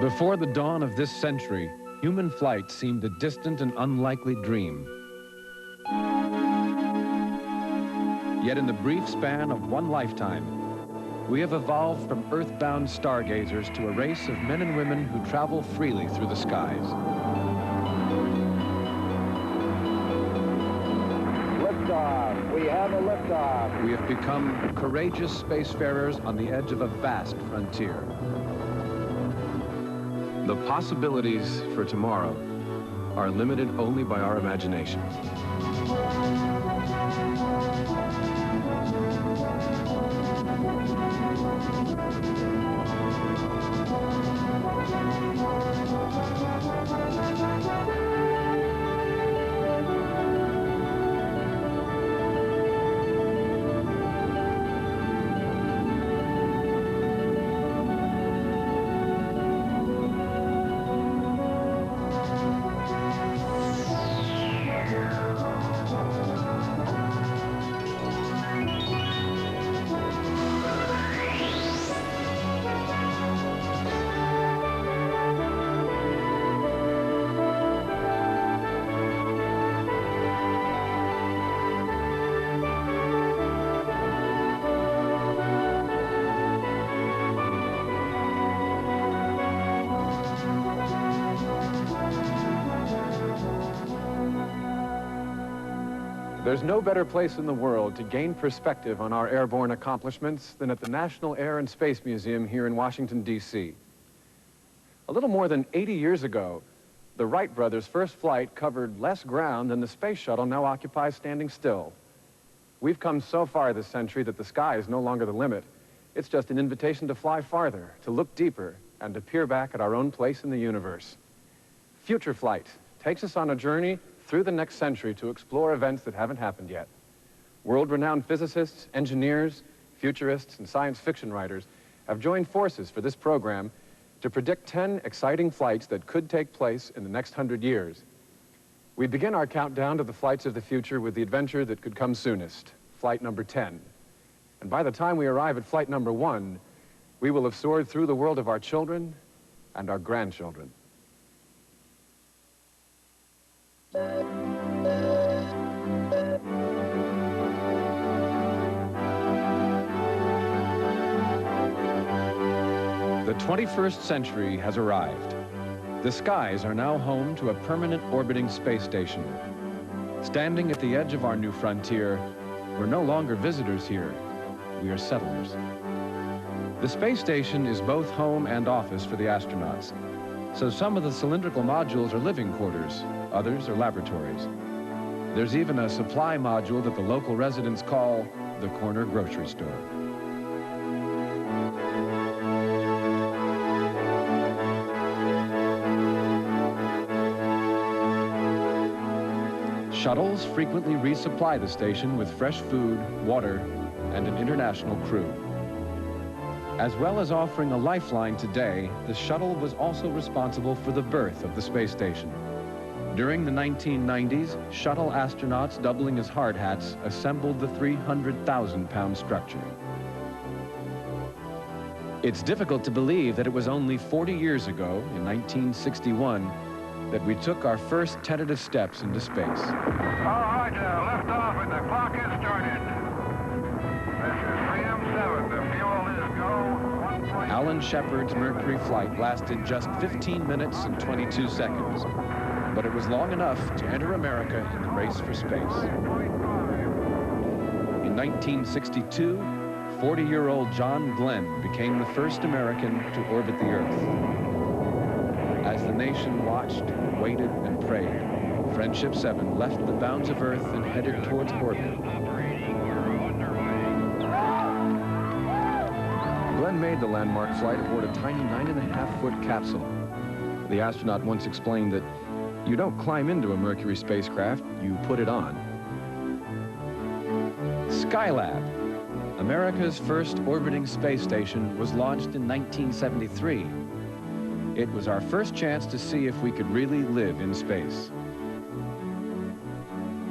Before the dawn of this century, human flight seemed a distant and unlikely dream. Yet in the brief span of one lifetime, we have evolved from earthbound stargazers to a race of men and women who travel freely through the skies. Liftoff. We have a liftoff. We have become courageous spacefarers on the edge of a vast frontier. The possibilities for tomorrow are limited only by our imagination. There's no better place in the world to gain perspective on our airborne accomplishments than at the National Air and Space Museum here in Washington, D.C. A little more than 80 years ago, the Wright brothers' first flight covered less ground than the space shuttle now occupies standing still. We've come so far this century that the sky is no longer the limit. It's just an invitation to fly farther, to look deeper, and to peer back at our own place in the universe. Future Flight takes us on a journey through the next century to explore events that haven't happened yet. World-renowned physicists, engineers, futurists, and science fiction writers have joined forces for this program to predict 10 exciting flights that could take place in the next 100 years. We begin our countdown to the flights of the future with the adventure that could come soonest, flight number 10. And by the time we arrive at flight number 1, we will have soared through the world of our children and our grandchildren. The 21st century has arrived. The skies are now home to a permanent orbiting space station. Standing at the edge of our new frontier, we're no longer visitors here, we are settlers. The space station is both home and office for the astronauts. So some of the cylindrical modules are living quarters, others are laboratories. There's even a supply module that the local residents call the corner grocery store. Shuttles frequently resupply the station with fresh food, water, and an international crew. As well as offering a lifeline today, the shuttle was also responsible for the birth of the space station. During the 1990s, shuttle astronauts doubling as hard hats assembled the 300,000-pound structure. It's difficult to believe that it was only 40 years ago, in 1961, that we took our first tentative steps into space. All right, lift off and the clock has started. This is 3M7, the fuel is go. Alan Shepard's Mercury flight lasted just 15 minutes and 22 seconds, but it was long enough to enter America in the race for space. In 1962, 40-year-old John Glenn became the first American to orbit the Earth. As the nation watched, waited, and prayed, Friendship 7 left the bounds of Earth and headed towards orbit. Glenn made the landmark flight aboard a tiny 9.5-foot capsule. The astronaut once explained that you don't climb into a Mercury spacecraft, you put it on. Skylab, America's first orbiting space station, was launched in 1973. It was our first chance to see if we could really live in space.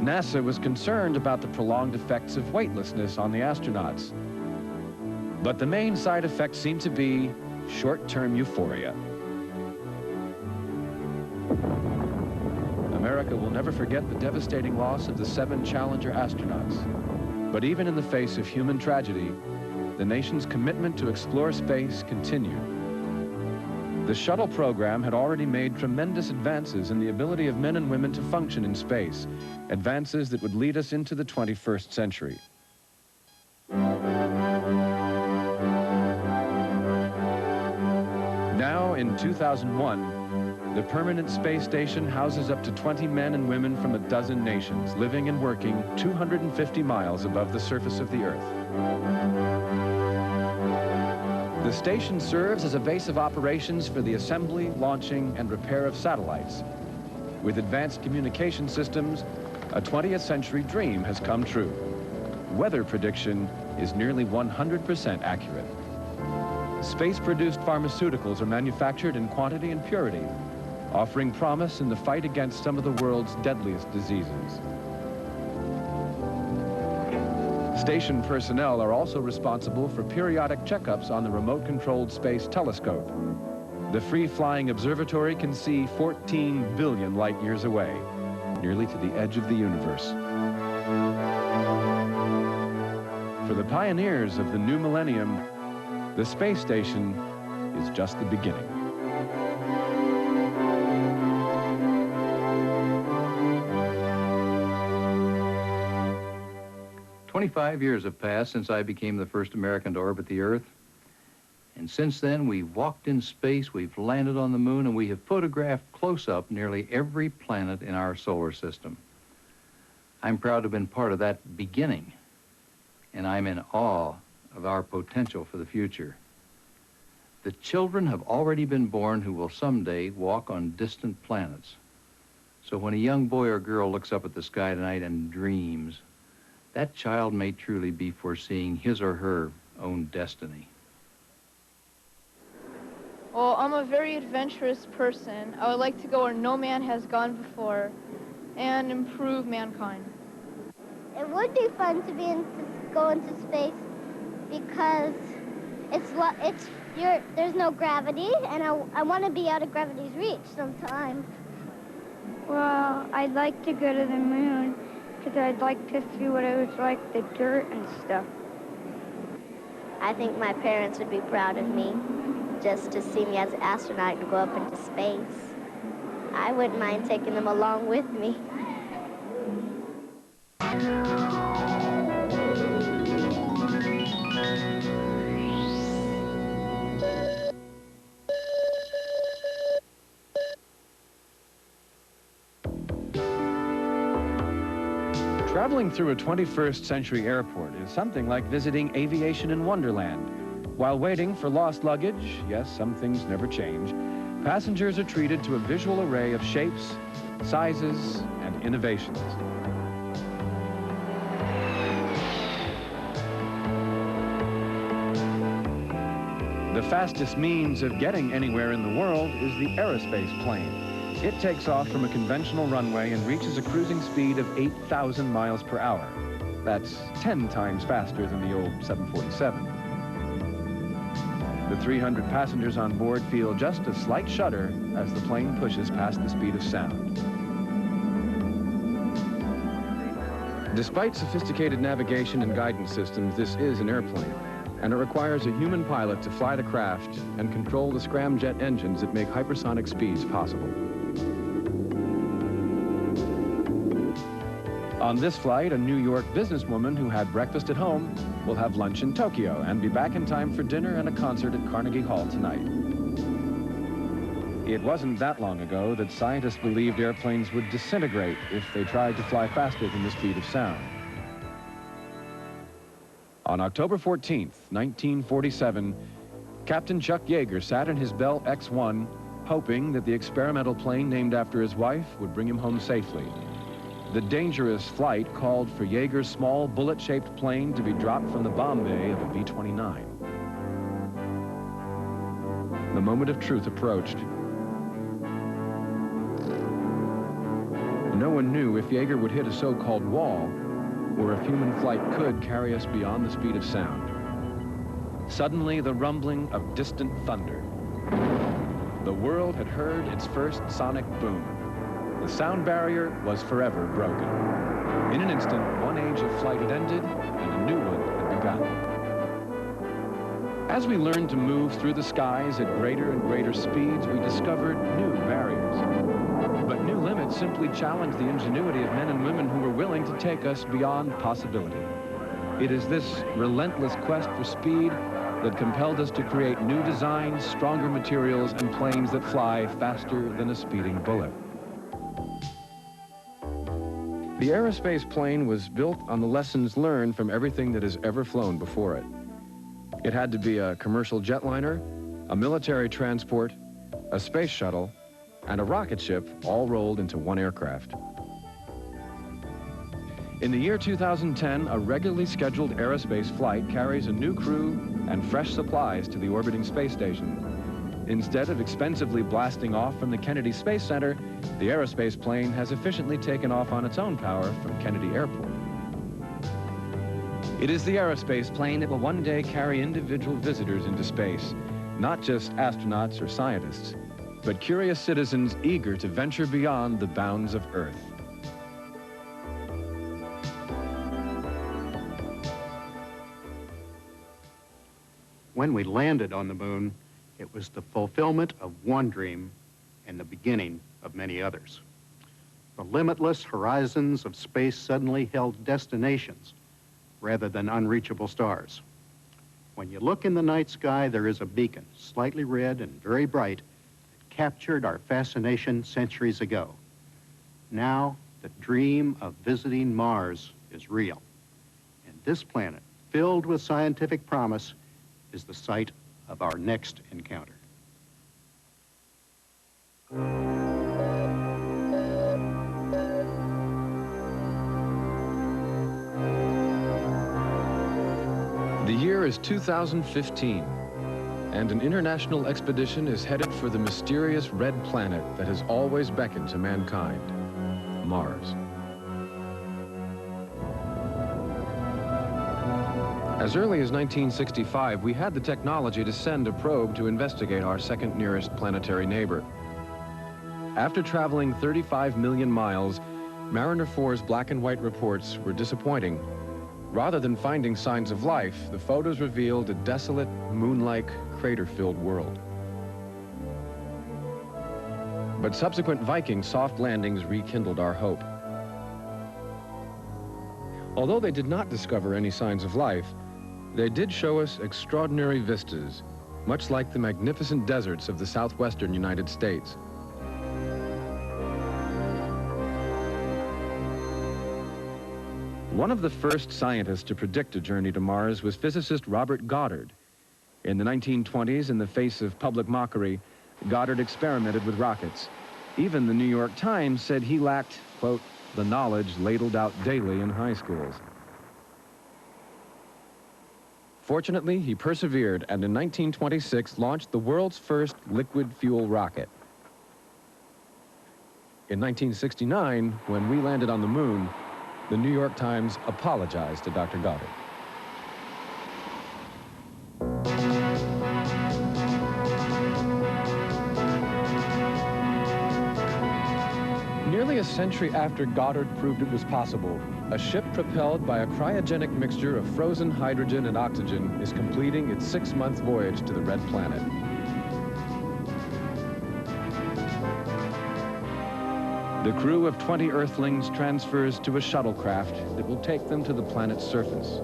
NASA was concerned about the prolonged effects of weightlessness on the astronauts. But the main side effect seemed to be short-term euphoria. America will never forget the devastating loss of the 7 Challenger astronauts. But even in the face of human tragedy, the nation's commitment to explore space continued. The shuttle program had already made tremendous advances in the ability of men and women to function in space, advances that would lead us into the 21st century. Now, in 2001, the permanent space station houses up to 20 men and women from a dozen nations, living and working 250 miles above the surface of the Earth. The station serves as a base of operations for the assembly, launching, and repair of satellites. With advanced communication systems, a 20th century dream has come true. Weather prediction is nearly 100% accurate. Space-produced pharmaceuticals are manufactured in quantity and purity, offering promise in the fight against some of the world's deadliest diseases. Station personnel are also responsible for periodic checkups on the remote-controlled space telescope. The free-flying observatory can see 14 billion light-years away, nearly to the edge of the universe. For the pioneers of the new millennium, the space station is just the beginning. "25 years have passed since I became the first American to orbit the Earth. And since then, we've walked in space, we've landed on the moon, and we have photographed close-up nearly every planet in our solar system. I'm proud to have been part of that beginning, and I'm in awe of our potential for the future. The children have already been born who will someday walk on distant planets. So when a young boy or girl looks up at the sky tonight and dreams, that child may truly be foreseeing his or her own destiny." Well, I'm a very adventurous person. I would like to go where no man has gone before and improve mankind. It would be fun to go into space because there's no gravity, and I want to be out of gravity's reach sometime. Well, I'd like to go to the moon because I'd like to see what it was like, the dirt and stuff. I think my parents would be proud of me just to see me as an astronaut and go up into space. I wouldn't mind taking them along with me. Traveling through a 21st century airport is something like visiting aviation in Wonderland. While waiting for lost luggage, yes, some things never change, passengers are treated to a visual array of shapes, sizes, and innovations. The fastest means of getting anywhere in the world is the aerospace plane. It takes off from a conventional runway and reaches a cruising speed of 8,000 miles per hour. That's 10 times faster than the old 747. The 300 passengers on board feel just a slight shudder as the plane pushes past the speed of sound. Despite sophisticated navigation and guidance systems, this is an airplane, and it requires a human pilot to fly the craft and control the scramjet engines that make hypersonic speeds possible. On this flight, a New York businesswoman who had breakfast at home will have lunch in Tokyo and be back in time for dinner and a concert at Carnegie Hall tonight. It wasn't that long ago that scientists believed airplanes would disintegrate if they tried to fly faster than the speed of sound. On October 14th, 1947, Captain Chuck Yeager sat in his Bell X-1, hoping that the experimental plane named after his wife would bring him home safely. The dangerous flight called for Yeager's small bullet-shaped plane to be dropped from the bomb bay of a B-29. The moment of truth approached. No one knew if Yeager would hit a so-called wall or if human flight could carry us beyond the speed of sound. Suddenly, the rumbling of distant thunder. the world had heard its first sonic boom. The sound barrier was forever broken. In an instant, one age of flight had ended and a new one had begun. As we learned to move through the skies at greater and greater speeds, we discovered new barriers. But new limits simply challenged the ingenuity of men and women who were willing to take us beyond possibility. It is this relentless quest for speed that compelled us to create new designs, stronger materials, and planes that fly faster than a speeding bullet. The aerospace plane was built on the lessons learned from everything that has ever flown before it. It had to be a commercial jetliner, a military transport, a space shuttle, and a rocket ship all rolled into one aircraft. In the year 2010, a regularly scheduled aerospace flight carries a new crew and fresh supplies to the orbiting space station. Instead of expensively blasting off from the Kennedy Space Center, the aerospace plane has efficiently taken off on its own power from Kennedy Airport. It is the aerospace plane that will one day carry individual visitors into space, not just astronauts or scientists, but curious citizens eager to venture beyond the bounds of Earth. When we landed on the moon, it was the fulfillment of one dream and the beginning of many others. The limitless horizons of space suddenly held destinations rather than unreachable stars. When you look in the night sky, there is a beacon, slightly red and very bright, that captured our fascination centuries ago. Now, the dream of visiting Mars is real. And this planet, filled with scientific promise, is the site of our next encounter. The year is 2015, and an international expedition is headed for the mysterious red planet that has always beckoned to mankind, Mars. As early as 1965, we had the technology to send a probe to investigate our second nearest planetary neighbor. After traveling 35 million miles, Mariner 4's black and white reports were disappointing. Rather than finding signs of life, the photos revealed a desolate, moon-like, crater-filled world. But subsequent Viking soft landings rekindled our hope. Although they did not discover any signs of life, they did show us extraordinary vistas, much like the magnificent deserts of the southwestern United States. One of the first scientists to predict a journey to Mars was physicist Robert Goddard. In the 1920s, in the face of public mockery, Goddard experimented with rockets. Even the New York Times said he lacked, quote, the knowledge ladled out daily in high schools. Fortunately, he persevered and in 1926 launched the world's first liquid fuel rocket. In 1969, when we landed on the moon, the New York Times apologized to Dr. Goddard. Nearly a century after Goddard proved it was possible, a ship propelled by a cryogenic mixture of frozen hydrogen and oxygen is completing its 6-month voyage to the red planet. The crew of 20 Earthlings transfers to a shuttlecraft that will take them to the planet's surface.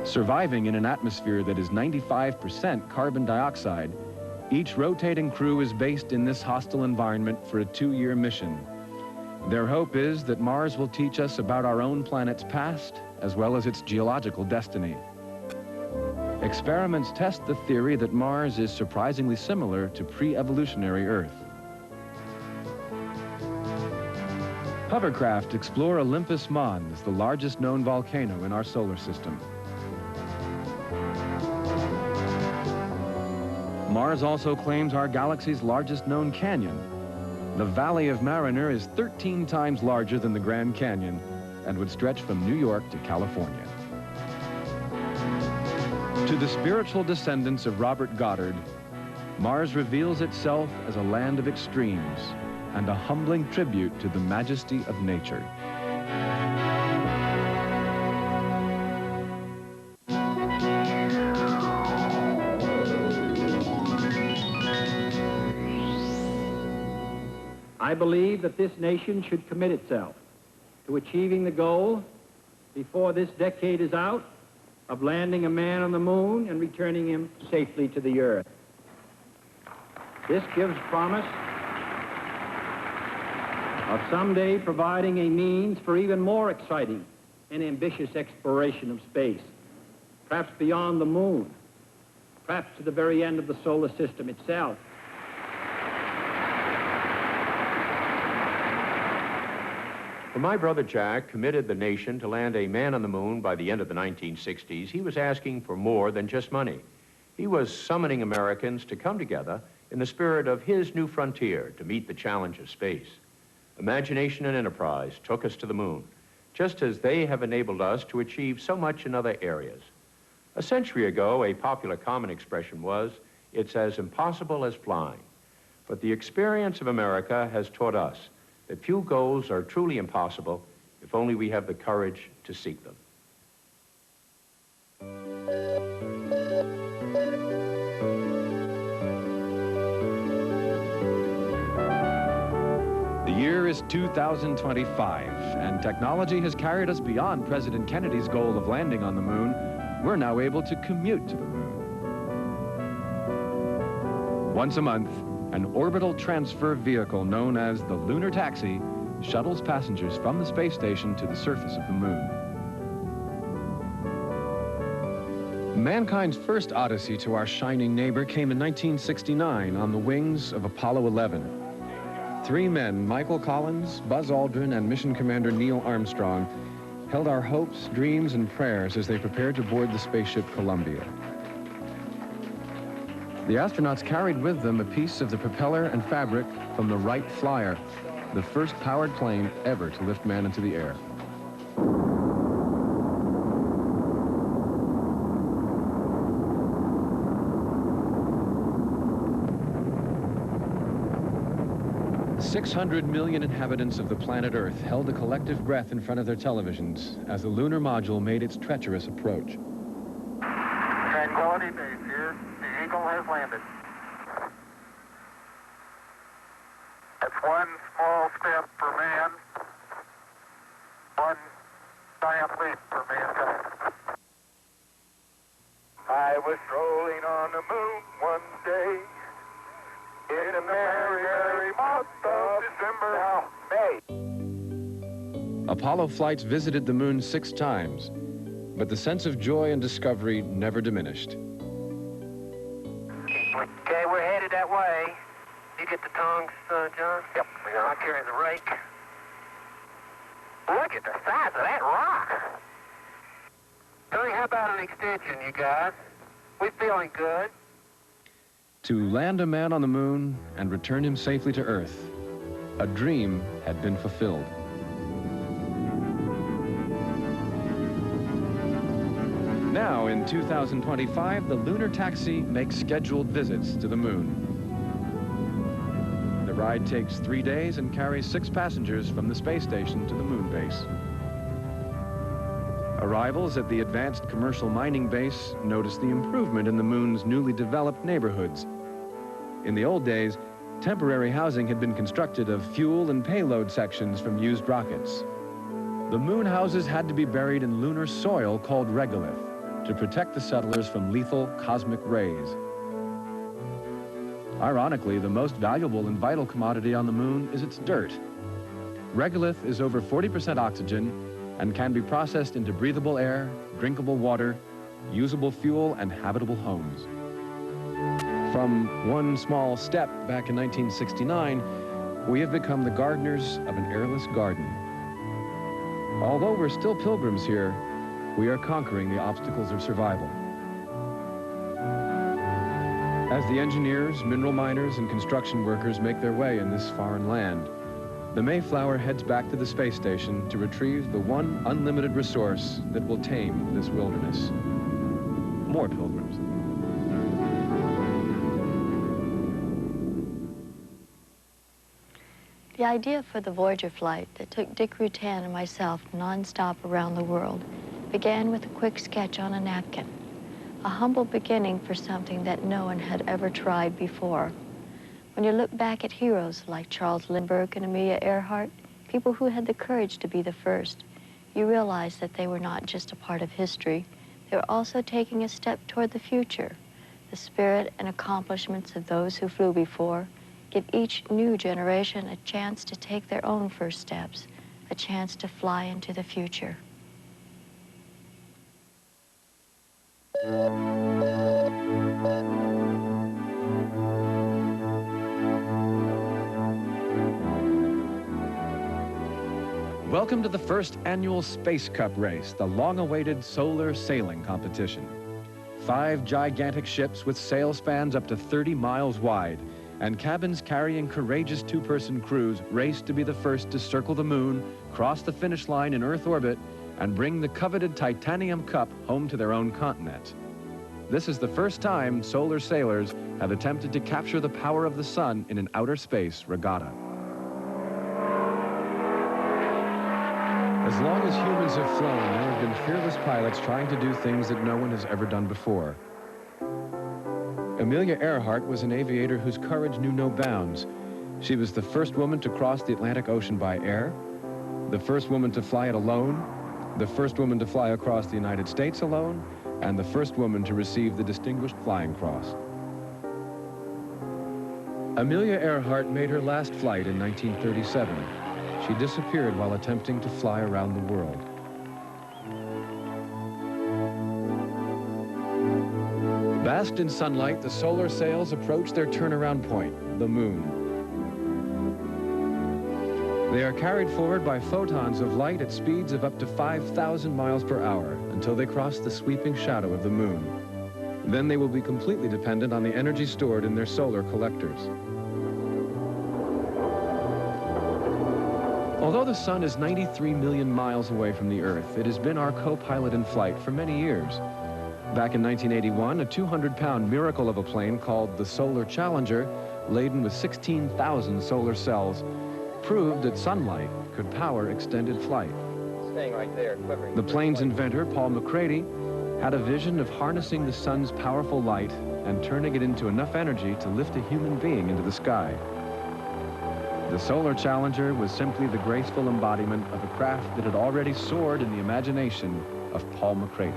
Surviving in an atmosphere that is 95% carbon dioxide, each rotating crew is based in this hostile environment for a 2-year mission. Their hope is that Mars will teach us about our own planet's past, as well as its geological destiny. Experiments test the theory that Mars is surprisingly similar to pre-evolutionary Earth. Hovercraft explore Olympus Mons, the largest known volcano in our solar system. Mars also claims our galaxy's largest known canyon. The Valley of Mariner is 13 times larger than the Grand Canyon and would stretch from New York to California. To the spiritual descendants of Robert Goddard, Mars reveals itself as a land of extremes and a humbling tribute to the majesty of nature. I believe that this nation should commit itself to achieving the goal before this decade is out of landing a man on the moon and returning him safely to the Earth. This gives promise of someday providing a means for even more exciting and ambitious exploration of space, perhaps beyond the moon, perhaps to the very end of the solar system itself. When my brother Jack committed the nation to land a man on the moon by the end of the 1960s, he was asking for more than just money. He was summoning Americans to come together in the spirit of his new frontier to meet the challenge of space. Imagination and enterprise took us to the moon, just as they have enabled us to achieve so much in other areas. A century ago, a popular common expression was, "It's as impossible as flying." But the experience of America has taught us that few goals are truly impossible if only we have the courage to seek them. The year is 2025, and technology has carried us beyond President Kennedy's goal of landing on the moon. We're now able to commute to the moon. Once a month, an orbital transfer vehicle known as the Lunar Taxi shuttles passengers from the space station to the surface of the moon. Mankind's first odyssey to our shining neighbor came in 1969 on the wings of Apollo 11. Three men, Michael Collins, Buzz Aldrin, and Mission Commander Neil Armstrong, held our hopes, dreams, and prayers as they prepared to board the spaceship Columbia. The astronauts carried with them a piece of the propeller and fabric from the Wright Flyer, the first powered plane ever to lift man into the air. "600 million inhabitants of the planet Earth held a collective breath in front of their televisions as the lunar module made its treacherous approach. Tranquility Base here. The Eagle has landed. That's one small step for man, one giant leap for mankind. I was strolling on the moon one day in a merry, merry month of December. Now, May. Apollo flights visited the moon 6 times, but the sense of joy and discovery never diminished. Okay, we're headed that way. You get the tongs, John? Yep. I'll carry the rake. Look at the size of that rock. Tony, how about an extension, you guys? We feeling good. To land a man on the moon and return him safely to Earth, a dream had been fulfilled. Now, in 2025, the Lunar Taxi makes scheduled visits to the moon. The ride takes 3 days and carries 6 passengers from the space station to the moon base. Arrivals at the Advanced Commercial Mining Base notice the improvement in the moon's newly developed neighborhoods. In the old days, temporary housing had been constructed of fuel and payload sections from used rockets. The moon houses had to be buried in lunar soil called regolith to protect the settlers from lethal cosmic rays. Ironically, the most valuable and vital commodity on the moon is its dirt. Regolith is over 40% oxygen and can be processed into breathable air, drinkable water, usable fuel, and habitable homes. From one small step back in 1969, we have become the gardeners of an airless garden. Although we're still pilgrims here, we are conquering the obstacles of survival. As the engineers, mineral miners, and construction workers make their way in this foreign land, the Mayflower heads back to the space station to retrieve the one unlimited resource that will tame this wilderness. More pilgrims. The idea for the Voyager flight that took Dick Rutan and myself non-stop around the world began with a quick sketch on a napkin, a humble beginning for something that no one had ever tried before. When you look back at heroes like Charles Lindbergh and Amelia Earhart, people who had the courage to be the first, you realize that they were not just a part of history, they were also taking a step toward the future. The spirit and accomplishments of those who flew before give each new generation a chance to take their own first steps, a chance to fly into the future. Welcome to the first annual Space Cup race, the long-awaited solar sailing competition. 5 gigantic ships with sail spans up to 30 miles wide and cabins carrying courageous 2-person crews race to be the first to circle the moon, cross the finish line in Earth orbit, and bring the coveted Titanium Cup home to their own continent. This is the first time solar sailors have attempted to capture the power of the sun in an outer space regatta. As long as humans have flown, there have been fearless pilots trying to do things that no one has ever done before. Amelia Earhart was an aviator whose courage knew no bounds. She was the first woman to cross the Atlantic Ocean by air, the first woman to fly it alone, the first woman to fly across the United States alone, and the first woman to receive the Distinguished Flying Cross. Amelia Earhart made her last flight in 1937. She disappeared while attempting to fly around the world. Basked in sunlight, the solar sails approach their turnaround point, the moon. They are carried forward by photons of light at speeds of up to 5,000 miles per hour until they cross the sweeping shadow of the moon. Then they will be completely dependent on the energy stored in their solar collectors. Although the sun is 93 million miles away from the Earth, it has been our co-pilot in flight for many years. Back in 1981, a 200-pound miracle of a plane called the Solar Challenger, laden with 16,000 solar cells, proved that sunlight could power extended flight. Staying right there, quivering. The plane's inventor, Paul McCrady, had a vision of harnessing the sun's powerful light and turning it into enough energy to lift a human being into the sky. The Solar Challenger was simply the graceful embodiment of a craft that had already soared in the imagination of Paul McCrady.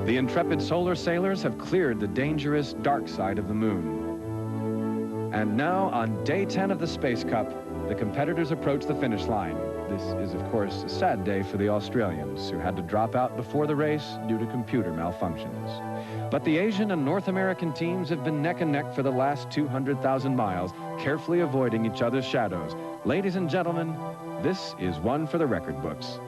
The intrepid solar sailors have cleared the dangerous dark side of the moon. And now, on day 10 of the Space Cup, the competitors approach the finish line. This is, of course, a sad day for the Australians, who had to drop out before the race due to computer malfunctions. But the Asian and North American teams have been neck and neck for the last 200,000 miles, carefully avoiding each other's shadows. Ladies and gentlemen, this is one for the record books.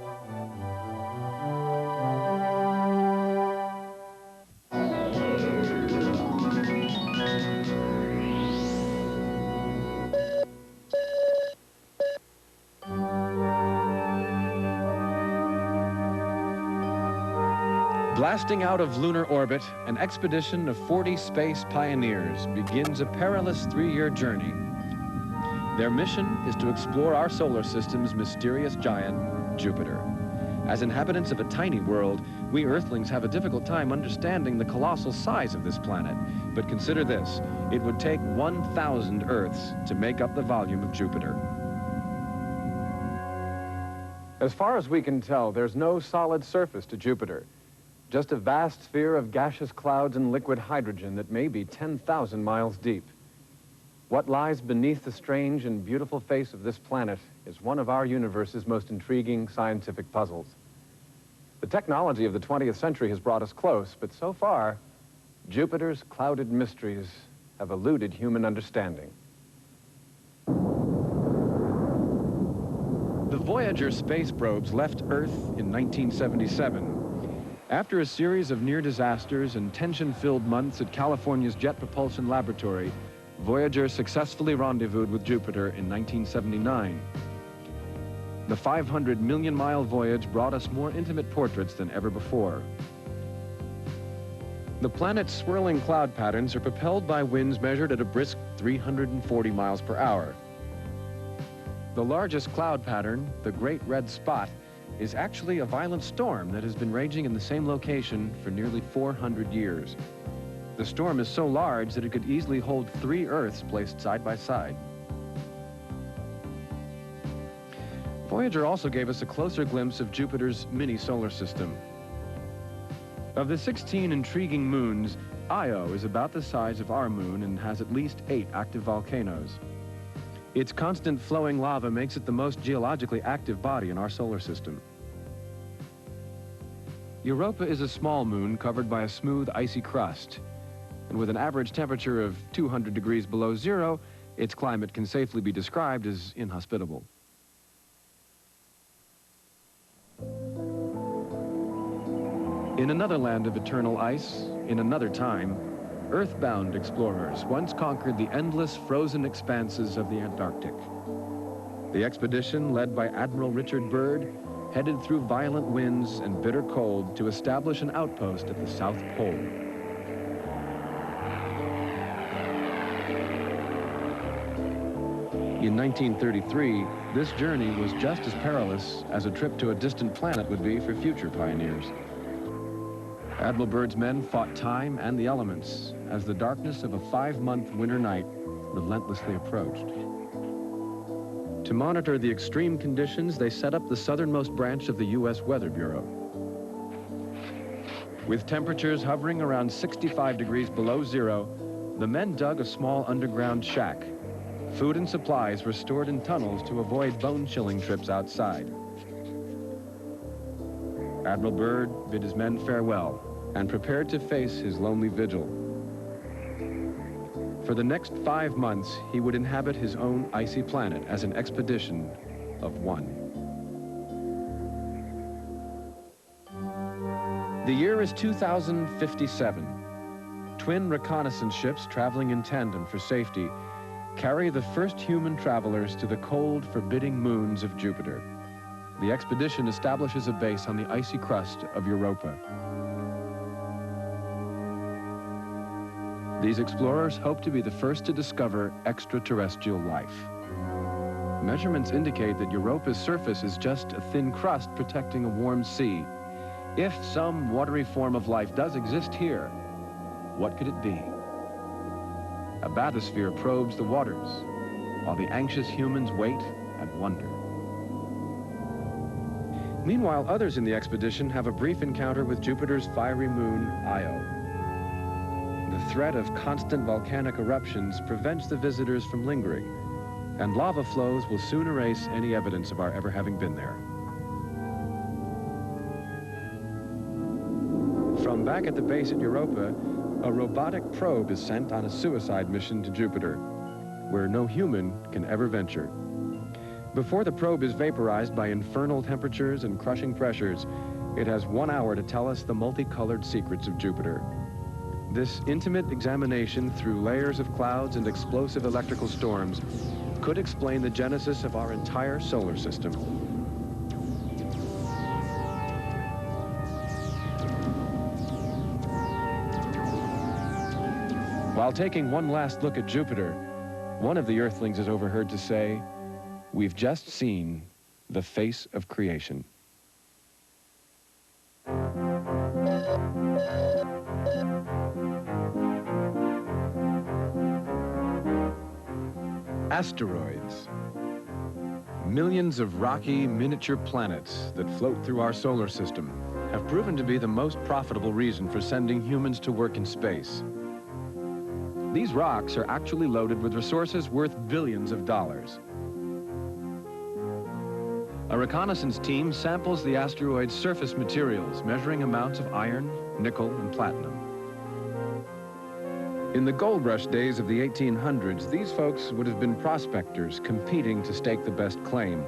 Blasting out of lunar orbit, an expedition of 40 space pioneers begins a perilous 3-year journey. Their mission is to explore our solar system's mysterious giant, Jupiter. As inhabitants of a tiny world, we Earthlings have a difficult time understanding the colossal size of this planet. But consider this, it would take 1,000 Earths to make up the volume of Jupiter. As far as we can tell, there's no solid surface to Jupiter. Just a vast sphere of gaseous clouds and liquid hydrogen that may be 10,000 miles deep. What lies beneath the strange and beautiful face of this planet is one of our universe's most intriguing scientific puzzles. The technology of the 20th century has brought us close, but so far, Jupiter's clouded mysteries have eluded human understanding. The Voyager space probes left Earth in 1977. After a series of near disasters and tension-filled months at California's Jet Propulsion Laboratory, Voyager successfully rendezvoused with Jupiter in 1979. The 500 million-mile voyage brought us more intimate portraits than ever before. The planet's swirling cloud patterns are propelled by winds measured at a brisk 340 miles per hour. The largest cloud pattern, the Great Red Spot, is actually a violent storm that has been raging in the same location for nearly 400 years. The storm is so large that it could easily hold 3 Earths placed side by side. Voyager also gave us a closer glimpse of Jupiter's mini-solar system. Of the 16 intriguing moons, Io is about the size of our moon and has at least 8 active volcanoes. Its constant flowing lava makes it the most geologically active body in our solar system. Europa is a small moon covered by a smooth, icy crust. And with an average temperature of 200 degrees below zero, its climate can safely be described as inhospitable. In another land of eternal ice, in another time, Earthbound explorers once conquered the endless frozen expanses of the Antarctic. The expedition, led by Admiral Richard Byrd, headed through violent winds and bitter cold to establish an outpost at the South Pole. In 1933, this journey was just as perilous as a trip to a distant planet would be for future pioneers. Admiral Byrd's men fought time and the elements as the darkness of a 5-month winter night relentlessly approached. To monitor the extreme conditions, they set up the southernmost branch of the U.S. Weather Bureau. With temperatures hovering around 65 degrees below zero, the men dug a small underground shack. Food and supplies were stored in tunnels to avoid bone-chilling trips outside. Admiral Byrd bid his men farewell and prepared to face his lonely vigil. For the next 5 months, he would inhabit his own icy planet as an expedition of one. The year is 2057. Twin reconnaissance ships traveling in tandem for safety carry the first human travelers to the cold, forbidding moons of Jupiter. The expedition establishes a base on the icy crust of Europa. These explorers hope to be the first to discover extraterrestrial life. Measurements indicate that Europa's surface is just a thin crust protecting a warm sea. If some watery form of life does exist here, what could it be? A bathysphere probes the waters, while the anxious humans wait and wonder. Meanwhile, others in the expedition have a brief encounter with Jupiter's fiery moon, Io. The threat of constant volcanic eruptions prevents the visitors from lingering, and lava flows will soon erase any evidence of our ever having been there. From back at the base at Europa, a robotic probe is sent on a suicide mission to Jupiter, where no human can ever venture. Before the probe is vaporized by infernal temperatures and crushing pressures, it has 1 hour to tell us the multicolored secrets of Jupiter. This intimate examination through layers of clouds and explosive electrical storms could explain the genesis of our entire solar system. While taking one last look at Jupiter, one of the Earthlings is overheard to say, "We've just seen the face of creation." Asteroids. Millions of rocky, miniature planets that float through our solar system have proven to be the most profitable reason for sending humans to work in space. These rocks are actually loaded with resources worth billions of dollars. A reconnaissance team samples the asteroid's surface materials, measuring amounts of iron, nickel, and platinum. In the gold rush days of the 1800s, these folks would have been prospectors competing to stake the best claim.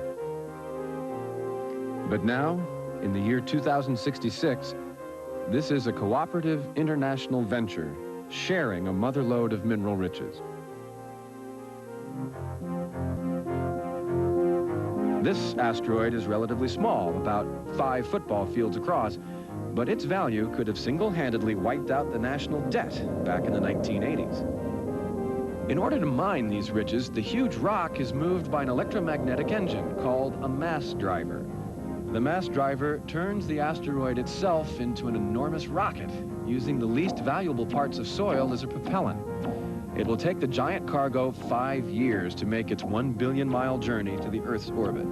But now, in the year 2066, this is a cooperative international venture sharing a mother lode of mineral riches. This asteroid is relatively small, about 5 football fields across, but its value could have single-handedly wiped out the national debt back in the 1980s. In order to mine these riches, the huge rock is moved by an electromagnetic engine called a mass driver. The mass driver turns the asteroid itself into an enormous rocket, using the least valuable parts of soil as a propellant. It will take the giant cargo 5 years to make its 1 billion-mile journey to the Earth's orbit.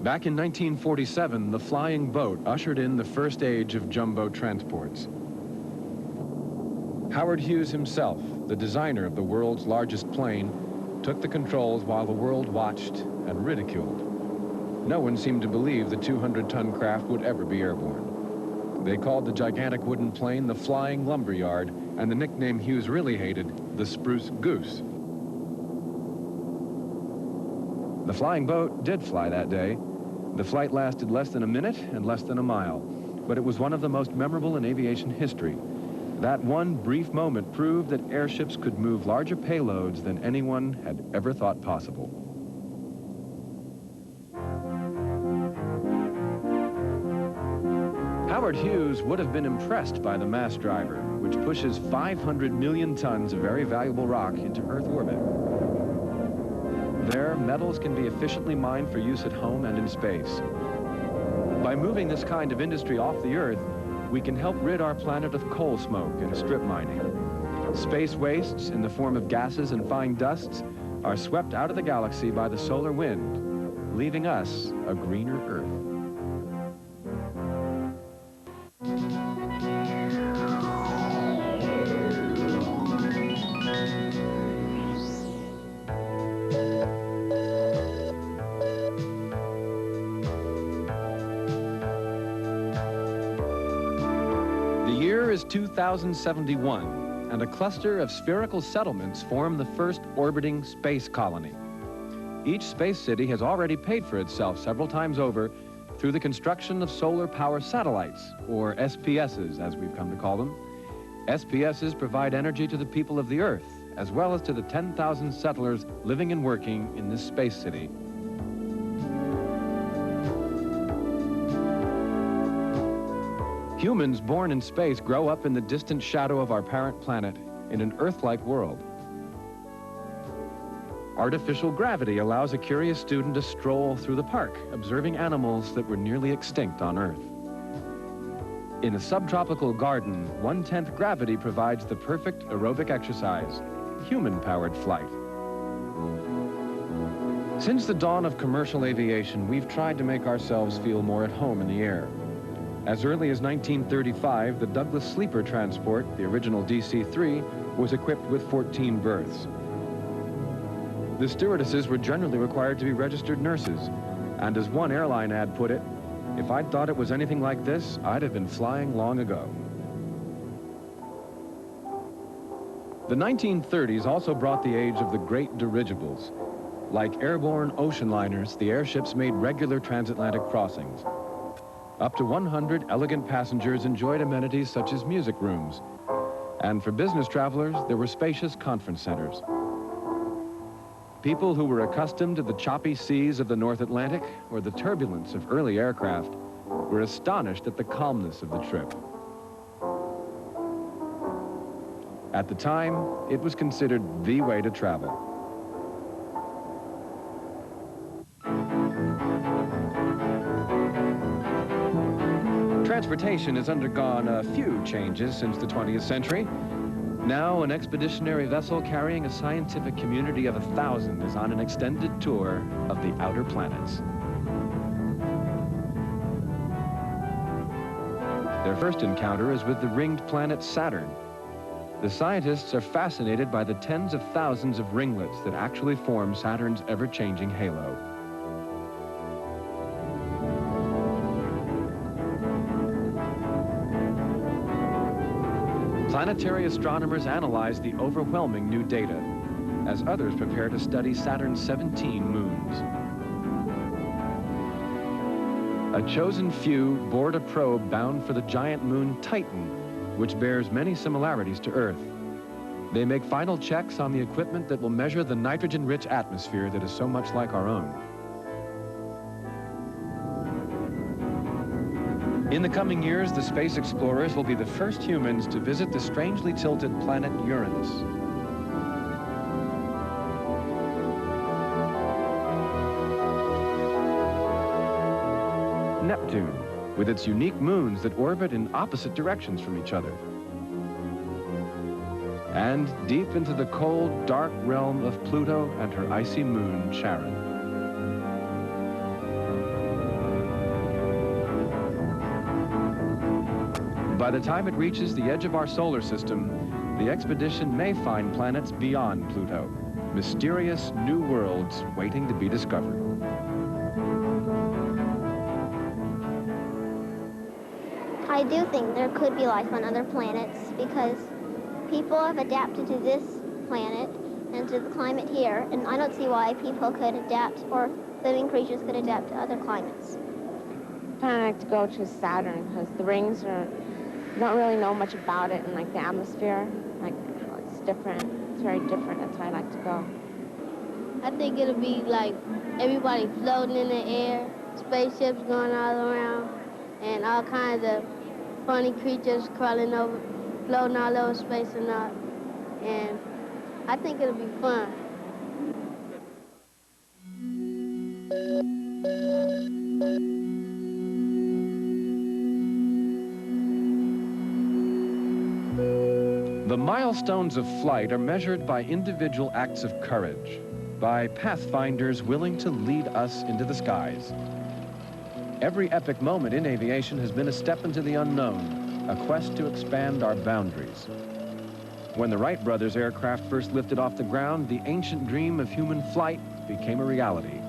Back in 1947, the flying boat ushered in the first age of jumbo transports. Howard Hughes himself, the designer of the world's largest plane, took the controls while the world watched and ridiculed. No one seemed to believe the 200-ton craft would ever be airborne. They called the gigantic wooden plane the Flying Lumberyard, and the nickname Hughes really hated, the Spruce Goose. The flying boat did fly that day. The flight lasted less than a minute and less than a mile, but it was one of the most memorable in aviation history. That one brief moment proved that airships could move larger payloads than anyone had ever thought possible. Howard Hughes would have been impressed by the mass driver, which pushes 500 million tons of very valuable rock into Earth orbit. There, metals can be efficiently mined for use at home and in space. By moving this kind of industry off the Earth, we can help rid our planet of coal smoke and strip mining. Space wastes, in the form of gases and fine dusts, are swept out of the galaxy by the solar wind, leaving us a greener Earth. The year is 2071, and a cluster of spherical settlements form the first orbiting space colony. Each space city has already paid for itself several times over through the construction of solar power satellites, or SPSs, as we've come to call them. SPSs provide energy to the people of the Earth, as well as to the 10,000 settlers living and working in this space city. Humans born in space grow up in the distant shadow of our parent planet in an Earth-like world. Artificial gravity allows a curious student to stroll through the park, observing animals that were nearly extinct on Earth. In a subtropical garden, 1/10 gravity provides the perfect aerobic exercise, human-powered flight. Since the dawn of commercial aviation, we've tried to make ourselves feel more at home in the air. As early as 1935, the Douglas Sleeper transport, the original DC-3, was equipped with 14 berths. The stewardesses were generally required to be registered nurses, and as one airline ad put it, if I'd thought it was anything like this, I'd have been flying long ago. The 1930s also brought the age of the great dirigibles. Like airborne ocean liners, the airships made regular transatlantic crossings. Up to 100 elegant passengers enjoyed amenities such as music rooms. And for business travelers, there were spacious conference centers. People who were accustomed to the choppy seas of the North Atlantic or the turbulence of early aircraft were astonished at the calmness of the trip. At the time, it was considered the way to travel. Transportation has undergone a few changes since the 20th century. Now, an expeditionary vessel carrying a scientific community of 1,000 is on an extended tour of the outer planets. Their first encounter is with the ringed planet Saturn. The scientists are fascinated by the tens of thousands of ringlets that actually form Saturn's ever-changing halo. Planetary astronomers analyze the overwhelming new data, as others prepare to study Saturn's 17 moons. A chosen few board a probe bound for the giant moon Titan, which bears many similarities to Earth. They make final checks on the equipment that will measure the nitrogen-rich atmosphere that is so much like our own. In the coming years, the space explorers will be the first humans to visit the strangely tilted planet Uranus. Neptune, with its unique moons that orbit in opposite directions from each other. And deep into the cold, dark realm of Pluto and her icy moon, Charon. By the time it reaches the edge of our solar system, the expedition may find planets beyond Pluto, mysterious new worlds waiting to be discovered. I do think there could be life on other planets because people have adapted to this planet and to the climate here, and I don't see why people could adapt or living creatures could adapt to other climates. Kind of like to go to Saturn because the rings are, you don't really know much about it, and like the atmosphere, like how it's different. It's very different. That's why I like to go. I think it'll be like everybody floating in the air, spaceships going all around, and all kinds of funny creatures crawling over, floating all over space and all. And I think it'll be fun. The milestones of flight are measured by individual acts of courage, by pathfinders willing to lead us into the skies. Every epic moment in aviation has been a step into the unknown, a quest to expand our boundaries. When the Wright brothers' aircraft first lifted off the ground, the ancient dream of human flight became a reality.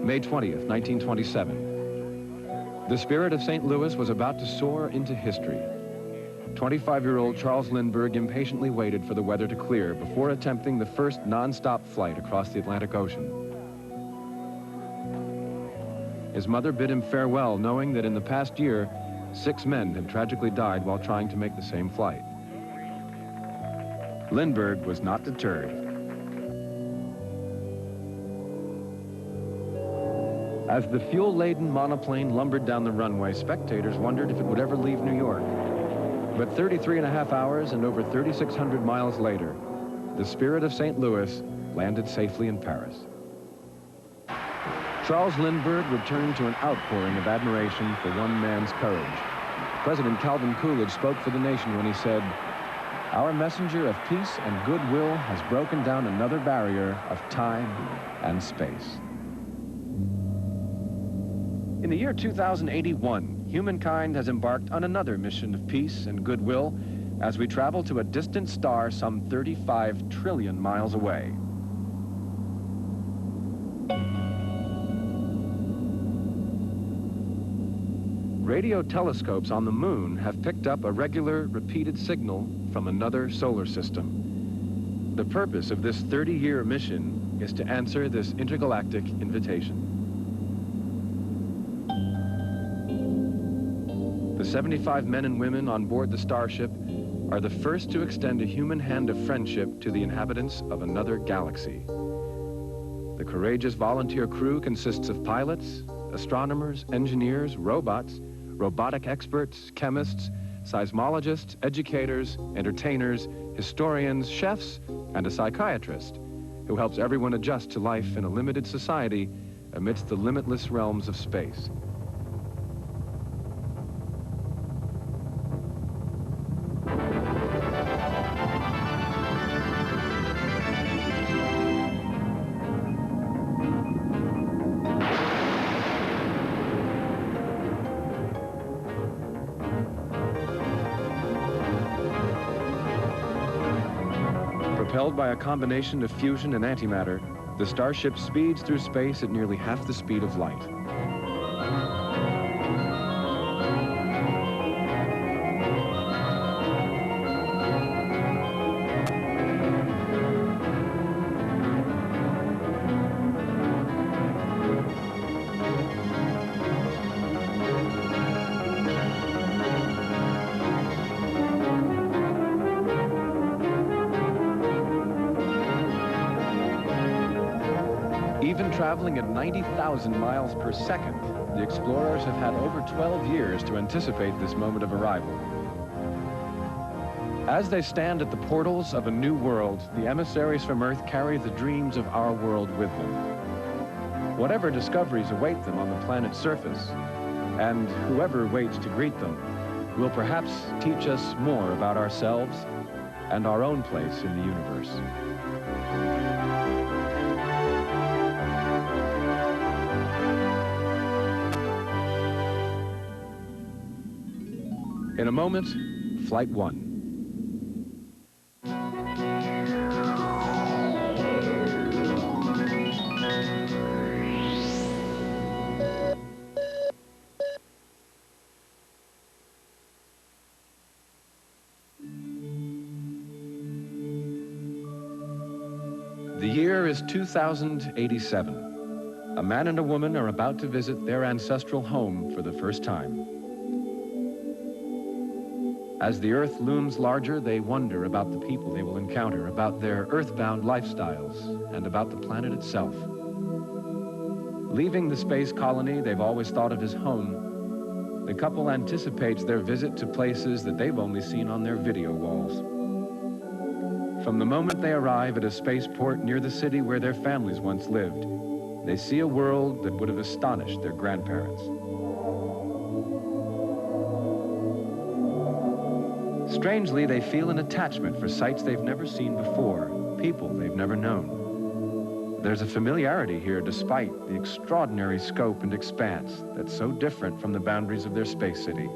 May 20th, 1927. The Spirit of St. Louis was about to soar into history. 25-year-old Charles Lindbergh impatiently waited for the weather to clear before attempting the first non-stop flight across the Atlantic Ocean. His mother bid him farewell, knowing that in the past year, 6 men had tragically died while trying to make the same flight. Lindbergh was not deterred. As the fuel-laden monoplane lumbered down the runway, spectators wondered if it would ever leave New York. But 33.5 hours and over 3,600 miles later, the Spirit of St. Louis landed safely in Paris. Charles Lindbergh returned to an outpouring of admiration for one man's courage. President Calvin Coolidge spoke for the nation when he said, "Our messenger of peace and goodwill has broken down another barrier of time and space." In the year 2081, humankind has embarked on another mission of peace and goodwill as we travel to a distant star some 35 trillion miles away. Radio telescopes on the moon have picked up a regular, repeated signal from another solar system. The purpose of this 30-year mission is to answer this intergalactic invitation. The 75 men and women on board the Starship are the first to extend a human hand of friendship to the inhabitants of another galaxy. The courageous volunteer crew consists of pilots, astronomers, engineers, robots, robotic experts, chemists, seismologists, educators, entertainers, historians, chefs, and a psychiatrist who helps everyone adjust to life in a limited society amidst the limitless realms of space. Propelled by a combination of fusion and antimatter, the Starship speeds through space at nearly half the speed of light. Even traveling at 90,000 miles per second, the explorers have had over 12 years to anticipate this moment of arrival. As they stand at the portals of a new world, the emissaries from Earth carry the dreams of our world with them. Whatever discoveries await them on the planet's surface, and whoever waits to greet them, will perhaps teach us more about ourselves and our own place in the universe. In a moment, Flight 1. The year is 2087. A man and a woman are about to visit their ancestral home for the first time. As the Earth looms larger, they wonder about the people they will encounter, about their earthbound lifestyles, and about the planet itself. Leaving the space colony they've always thought of as home, the couple anticipates their visit to places that they've only seen on their video walls. From the moment they arrive at a spaceport near the city where their families once lived, they see a world that would have astonished their grandparents. Strangely, they feel an attachment for sights they've never seen before, people they've never known. There's a familiarity here despite the extraordinary scope and expanse that's so different from the boundaries of their space city.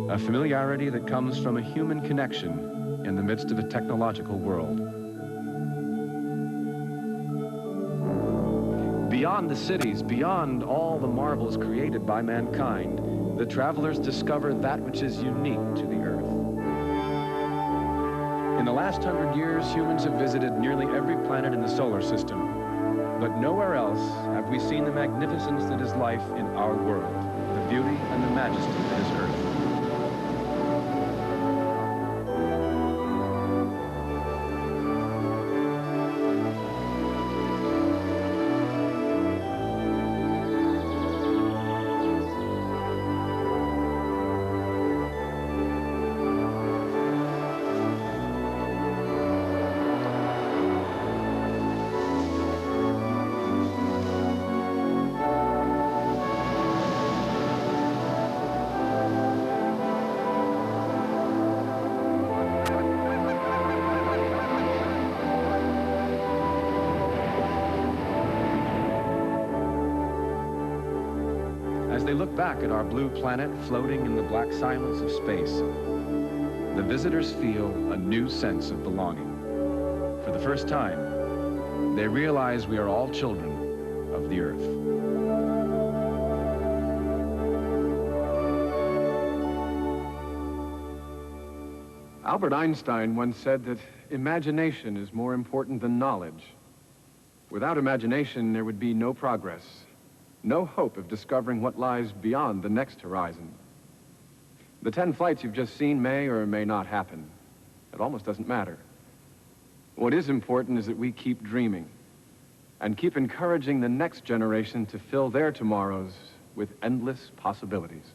A familiarity that comes from a human connection in the midst of a technological world. Beyond the cities, beyond all the marvels created by mankind, the travelers discover that which is unique to the Earth. In the last 100 years, humans have visited nearly every planet in the solar system, but nowhere else have we seen the magnificence that is life in our world, the beauty and the majesty that is Earth. As they look back at our blue planet floating in the black silence of space, the visitors feel a new sense of belonging. For the first time, they realize we are all children of the Earth. Albert Einstein once said that imagination is more important than knowledge. Without imagination, there would be no progress. No hope of discovering what lies beyond the next horizon. The 10 flights you've just seen may or may not happen. It almost doesn't matter. What is important is that we keep dreaming and keep encouraging the next generation to fill their tomorrows with endless possibilities.